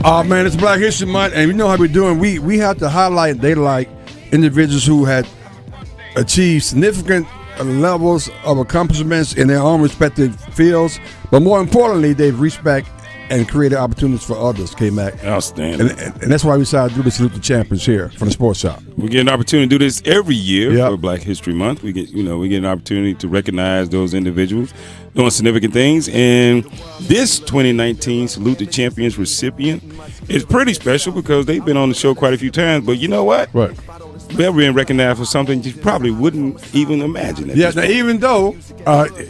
Oh man, it's Black History Month, and you know how we're doing. We have to highlight individuals who had achieved significant levels of accomplishments in their own respective fields, but more importantly, they've reached back and created opportunities for others. K-Mac, outstanding, and that's why we decided to do the Salute the Champions here from the Sports Shop. We get an opportunity to do this every year for Black History Month. We get an opportunity to recognize those individuals doing significant things, and this 2019 Salute the Champions recipient is pretty special because they've been on the show quite a few times. But you know what? Right. They're being recognized for something you probably wouldn't even imagine. Now, even though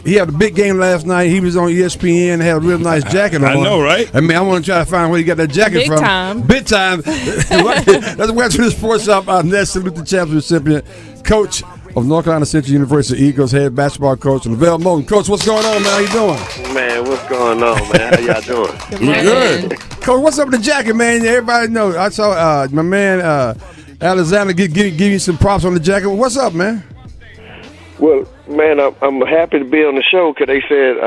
he had a big game last night, he was on ESPN, had a real nice jacket on. I know, right? I mean, I want to try to find where he got that jacket from. Big time. Let's go to the Sports Shop. Our next Salute the Champions recipient, Coach of North Carolina Central University Eagles head basketball coach, LeVelle Moton. Coach, what's going on, man? How you doing? Man, what's going on, man? How y'all doing? We're good. Coach, what's up with the jacket, man? Everybody knows. I saw my man Alexander give you some props on the jacket. What's up, man? Well, man, I'm happy to be on the show because they said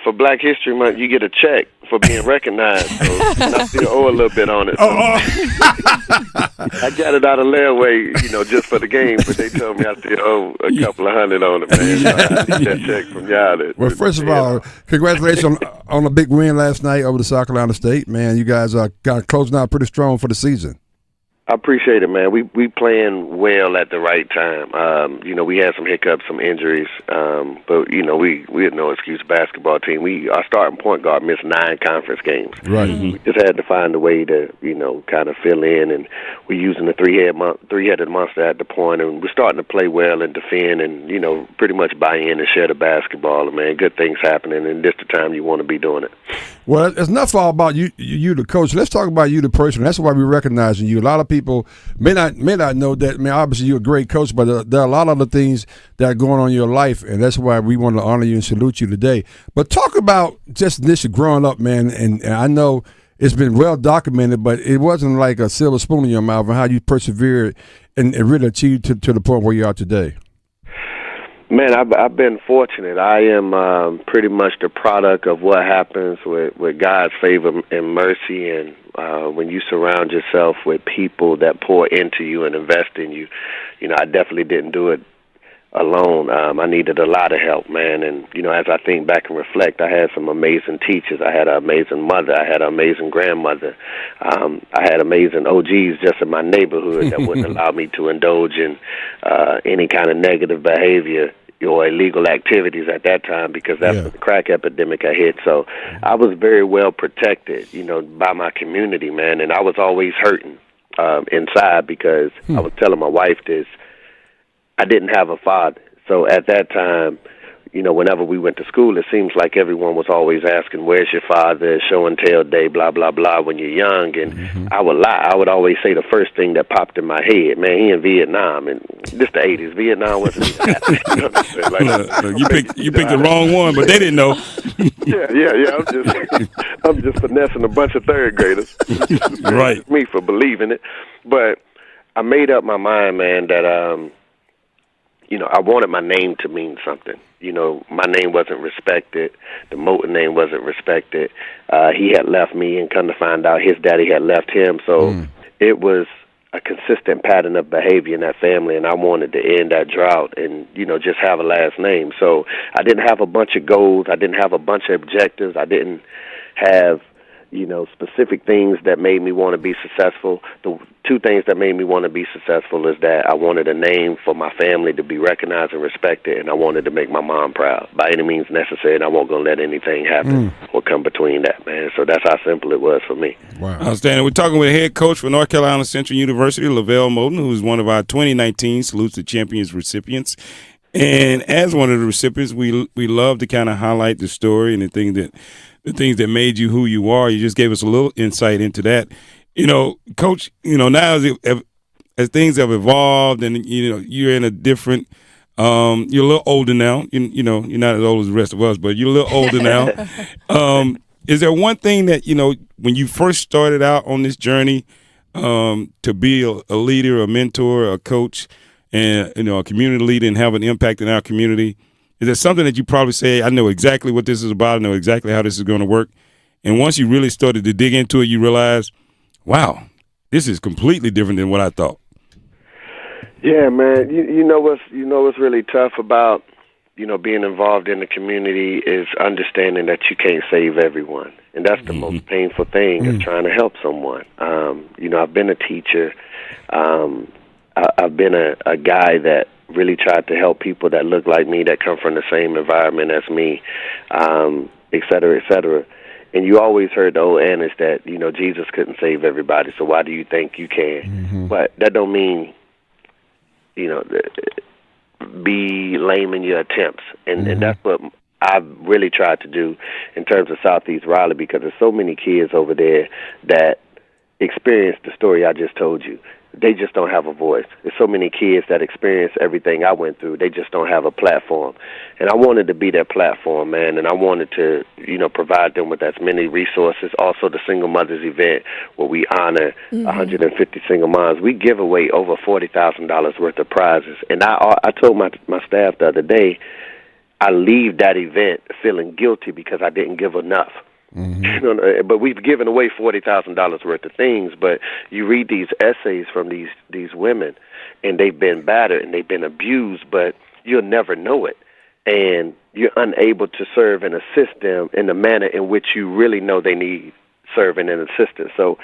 for Black History Month you get a check for being recognized. So I still owe a little bit on it. So. I got it out of layaway, just for the game, but they told me I still owe a couple of $100 on it, man. So I get that check from y'all. Well, first of all, congratulations on a big win last night over the South Carolina State. Man, you guys are closing out pretty strong for the season. I appreciate it, man. We playing well at the right time. We had some hiccups, some injuries, but we had no excuse basketball team. Our starting point guard missed 9 conference games. Right. Mm-hmm. We just had to find a way to kind of fill in, and we're using the three-headed monster at the point, and we're starting to play well and defend, and pretty much buy in and share the basketball. And man, good things happening, and this the time you want to be doing it. Well, it's not all about you, the coach. Let's talk about you, the person. That's why we're recognizing you. A lot of people may not know that. I mean, obviously you're a great coach, but there are a lot of other things that are going on in your life, and that's why we want to honor you and salute you today. But talk about just initially growing up, man. And I know it's been well documented, but it wasn't like a silver spoon in your mouth, and how you persevered and really achieved to the point where you are today. Man, I've been fortunate. I am pretty much the product of what happens with God's favor and mercy, and when you surround yourself with people that pour into you and invest in you. I definitely didn't do it alone. I needed a lot of help, man. And, as I think back and reflect, I had some amazing teachers. I had an amazing mother. I had an amazing grandmother. I had amazing OGs just in my neighborhood that wouldn't allow me to indulge in any kind of negative behavior or illegal activities at that time, because that's when the crack epidemic had hit. So I was very well protected, by my community, man. And I was always hurting inside because I was telling my wife this. I didn't have a father. So at that time, whenever we went to school, it seems like everyone was always asking, where's your father, show and tell day, blah, blah, blah, when you're young. And I would lie. I would always say the first thing that popped in my head, man, he in Vietnam. And this the 80s. Vietnam wasn't even happening. You know what I'm saying? Like, you picked the wrong one, but they didn't know. Yeah. I'm just finessing a bunch of third graders. Right. Me for believing it. But I made up my mind, man, that I wanted my name to mean something. My name wasn't respected. The Moton name wasn't respected. He had left me, and come to find out his daddy had left him. So it was a consistent pattern of behavior in that family, and I wanted to end that drought and, just have a last name. So I didn't have a bunch of goals. I didn't have a bunch of objectives. I didn't have, specific things that made me want to be successful. The 2 things that made me want to be successful is that I wanted a name for my family to be recognized and respected, and I wanted to make my mom proud by any means necessary, and I wasn't going to let anything happen or come between that, man. So that's how simple it was for me. Wow. Outstanding. We're talking with head coach for North Carolina Central University, LeVelle Moton, who's one of our 2019 Salutes to Champions recipients. And as one of the recipients, we love to kind of highlight the story and the things that made you who you are. You just gave us a little insight into that. Coach, now as things have evolved and, you're in a different, you're a little older now. You're not as old as the rest of us, but you're a little older now. Is there one thing that, when you first started out on this journey to be a leader, a mentor, a coach, and, a community leader and have an impact in our community, is there something that you probably say, I know exactly what this is about, I know exactly how this is going to work, And once you really started to dig into it, you realize, wow, this is completely different than what I thought. Yeah, man. You know what's really tough about being involved in the community is understanding that you can't save everyone, and that's the most painful thing is trying to help someone. I've been a teacher. I've been a guy that really tried to help people that look like me, that come from the same environment as me, et cetera, et cetera. And you always heard the old adage that Jesus couldn't save everybody, so why do you think you can? But that don't mean be lame in your attempts, and that's what I've really tried to do in terms of Southeast Raleigh, because there's so many kids over there that experience the story I just told you. They just don't have a voice. There's so many kids that experience everything I went through. They just don't have a platform. And I wanted to be that platform, man, and I wanted to, provide them with as many resources. Also, the Single Mothers event where we honor 150 single moms. We give away over $40,000 worth of prizes. And I told my staff the other day, I leave that event feeling guilty because I didn't give enough. But we've given away $40,000 worth of things. But you read these essays from these women, and they've been battered and they've been abused, but you'll never know it, and you're unable to serve and assist them in the manner in which you really know they need serving and assistance. So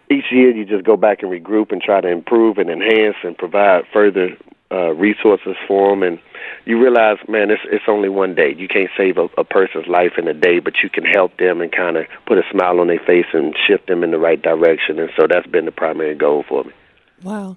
each year you just go back and regroup and try to improve and enhance and provide further resources for them, and you realize, man, it's only one day. You can't save a person's life in a day, but you can help them and kind of put a smile on their face and shift them in the right direction, and so that's been the primary goal for me. Wow.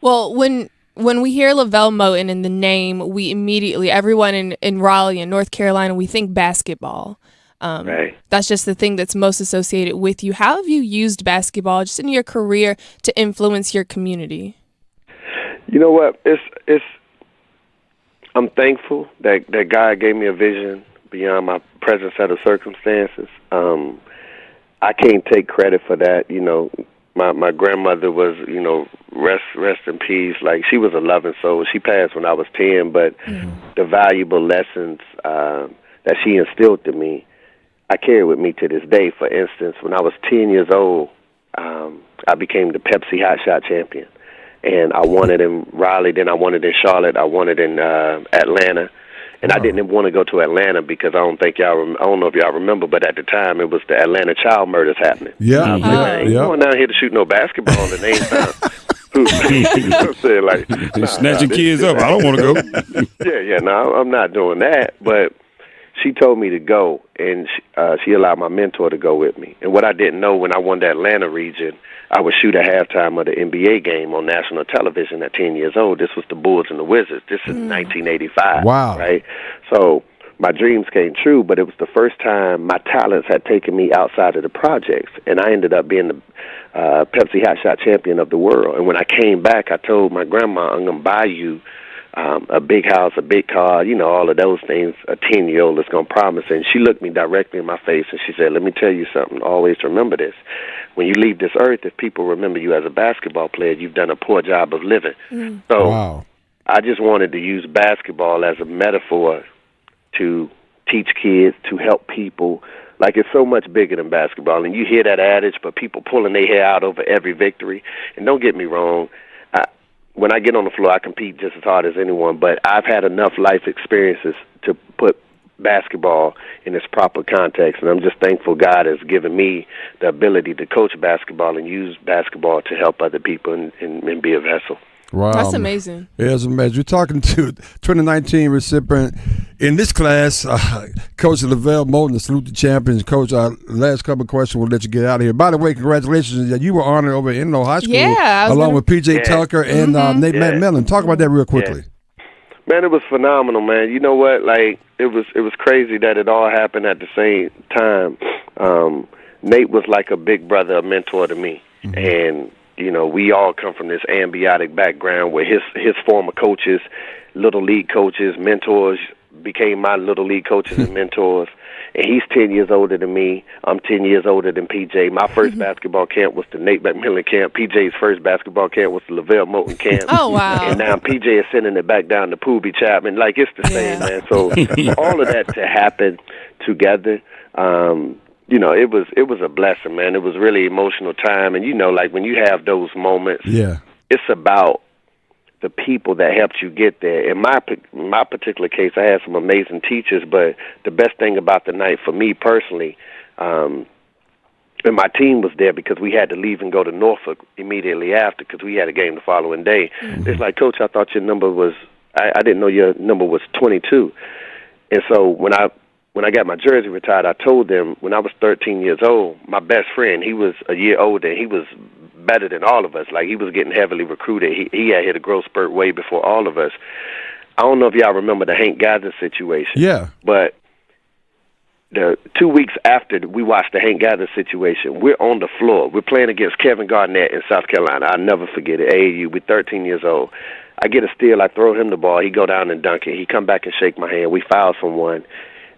Well, when we hear LeVelle Moton in the name, we immediately, everyone in Raleigh and North Carolina, we think basketball. Right. That's just the thing that's most associated with you. How have you used basketball just in your career to influence your community? You know what? It's. I'm thankful that God gave me a vision beyond my present set of circumstances. I can't take credit for that. My grandmother was, rest in peace. Like, she was a loving soul. She passed when I was 10, but the valuable lessons that she instilled in me, I carry with me to this day. For instance, when I was 10 years old, I became the Pepsi Hot Shot champion. And I won it in Raleigh, then I won it in Charlotte, I won it in Atlanta. And I didn't want to go to Atlanta because I don't know if y'all remember, but at the time it was the Atlanta child murders happening. Yeah. I ain't going down here to shoot no basketball in the name time. They're snatching kids up. I don't want to go. No, I'm not doing that. But she told me to go, and she allowed my mentor to go with me. And what I didn't know, when I won the Atlanta region, I would shoot at halftime of the NBA game on national television at 10 years old. This was the Bulls and the Wizards. This is 1985. Wow. Right? So my dreams came true, but it was the first time my talents had taken me outside of the projects, and I ended up being the Pepsi Hot Shot champion of the world. And when I came back, I told my grandma, I'm going to buy you a big house, a big car, all of those things a 10-year-old is going to promise. And she looked me directly in my face and she said, let me tell you something. Always remember this. When you leave this earth, if people remember you as a basketball player, you've done a poor job of living. So Wow. I just wanted to use basketball as a metaphor to teach kids, to help people. Like, it's so much bigger than basketball. And you hear that adage, but people pulling their hair out over every victory. And don't get me wrong, when I get on the floor, I compete just as hard as anyone, but I've had enough life experiences to put basketball in its proper context, and I'm just thankful God has given me the ability to coach basketball and use basketball to help other people and be a vessel. Wow. That's amazing. Yeah, it's amazing. We're talking to 2019 recipient in this class, Coach LeVelle Moton, the Salute the Champions. Coach, our last couple of questions, we'll let you get out of here. By the way, congratulations. You were honored over at Enloe High School along with P.J. Tucker and Nate McMillan. Talk about that real quickly. Man, it was phenomenal, man. You know what? Like, it was crazy that it all happened at the same time. Nate was like a big brother, a mentor to me. And we all come from this ambiotic background where his former coaches, little league coaches, mentors, became my little league coaches and mentors. And he's 10 years older than me. I'm 10 years older than PJ. My first basketball camp was the Nate McMillan camp. PJ's first basketball camp was the LeVelle Moton camp. Oh, wow. And now PJ is sending it back down to Poobie Chapman. Like, it's the same, man. So all of that to happen together, it was a blessing, man. It was really emotional time, and like when you have those moments, it's about the people that helped you get there. In my particular case, I had some amazing teachers, but the best thing about the night for me personally, and my team was there because we had to leave and go to Norfolk immediately after because we had a game the following day. Mm-hmm. It's like, Coach, I thought your number was, I didn't know your number was 22. And so when I got my jersey retired, I told them when I was 13 years old, my best friend, he was a year older, and he was better than all of us. Like, he was getting heavily recruited. He had hit a growth spurt way before all of us. I don't know if y'all remember the Hank Gathers situation. Yeah. But the 2 weeks after we watched the Hank Gathers situation, we're on the floor. We're playing against Kevin Garnett in South Carolina. I'll never forget it. AAU, we're 13 years old. I get a steal. I throw him the ball. He go down and dunk it. He come back and shake my hand. We foul someone.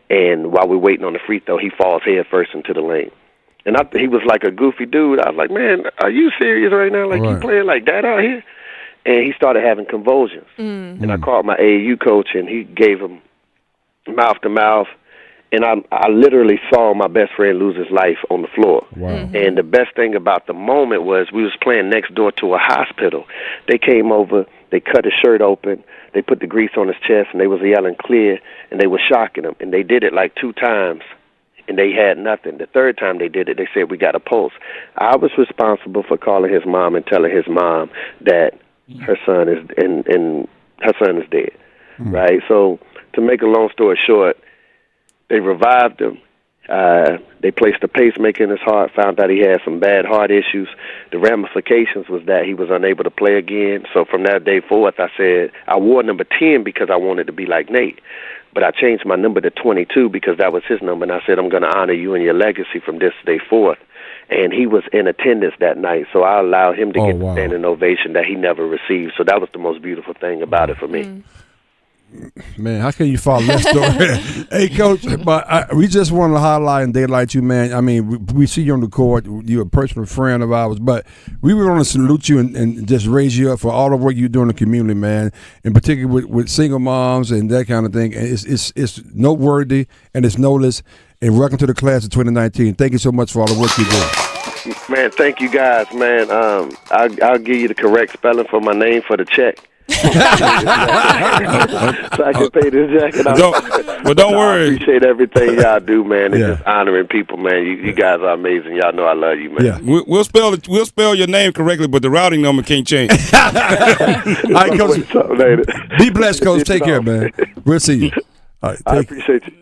And while we're waiting on the free throw, he falls head first into the lane. And he was like a goofy dude. I was like, man, are you serious right now? Like, you playing like that out here? And he started having convulsions. And I called my AAU coach, and he gave him mouth-to-mouth. And I literally saw my best friend lose his life on the floor. Wow. And the best thing about the moment was we was playing next door to a hospital. They came over, they cut his shirt open, they put the grease on his chest, and they was yelling clear, and they were shocking him. And they did it like 2 times, and they had nothing. The third time they did it, they said, we got a pulse. I was responsible for calling his mom and telling his mom that her son is her son is dead, right? So to make a long story short, they revived him. They placed a pacemaker in his heart, found out he had some bad heart issues. The ramifications was that he was unable to play again. So from that day forth, I said, I wore number 10 because I wanted to be like Nate. But I changed my number to 22 because that was his number. And I said, I'm going to honor you and your legacy from this day forth. And he was in attendance that night. So I allowed him to get the standing ovation that he never received. So that was the most beautiful thing about it for me. Man, how can you follow that story? Hey, Coach, but we just wanted to highlight and daylight you, man. I mean, we see you on the court. You're a personal friend of ours, but we want to salute you and just raise you up for all the work you do in the community, man, in particular with single moms and that kind of thing. And it's noteworthy and it's noticed. And welcome to the class of 2019. Thank you so much for all the work you do. Man, thank you guys, man. I'll give you the correct spelling for my name for the check. So I can pay this jacket off. But don't worry. I appreciate everything y'all do, man. It's just honoring people, man. You guys are amazing. Y'all know I love you, man. Yeah. We'll spell your name correctly, but the routing number can't change. All right, Coach. Be blessed, Coach. Take care, man. We'll see you. All right, I appreciate you.